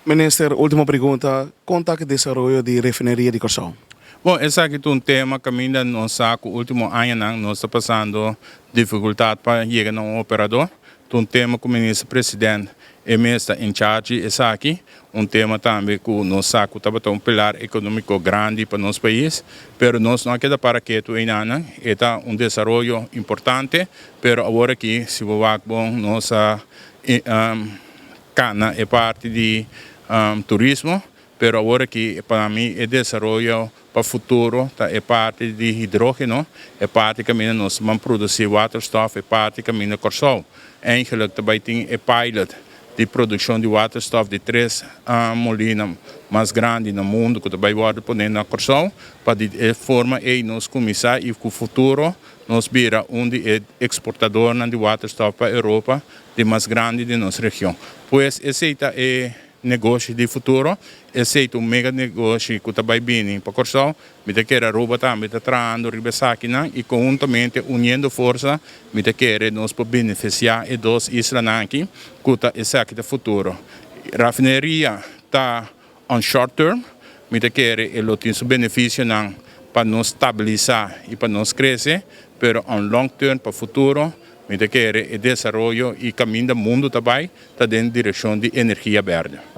Minister, última pergunta. Conta que desenvolvimento de refineria de Corsão. Bom, esse aqui é um tema que ainda não sabe, o último ano nós está passando dificuldade para chegar no operador. Um tema que o ministro-presidente é mesmo em charge, esse aqui, um tema também que nós sabe que está um pilar econômico grande para nosso país, mas nós não queremos para que isso ainda é um desenvolvimento importante, mas agora aqui, se o bom, nossa cana é parte de turismo, mas agora que para mim é desenvolvimento para o futuro, é parte de hidrogênio, é parte que nós vamos produzir waterstof, é parte que nós Corsão. Eigenlijk também tem pilot de produção de waterstof de 3 molinas mais grandes no mundo, que também vai poner na Corsão, para de forma nós começar e com o futuro nós vira exportador de waterstof para a Europa, de mais grande de nossa região. Pois esse é negócio de futuro, esse é um mega negócio que também vem para a Corsão, me quer a roupa também está traindo aqui e conjuntamente unindo força, me quer nós para beneficiar e dos islas aqui, que esse aqui é futuro. Rafineria está on short term, me quer ele tem seu benefício para nos estabilizar e para nos crescer, mas on long term para o futuro, me quer o desenvolvimento e caminho do mundo também está dentro da direção de energia verde.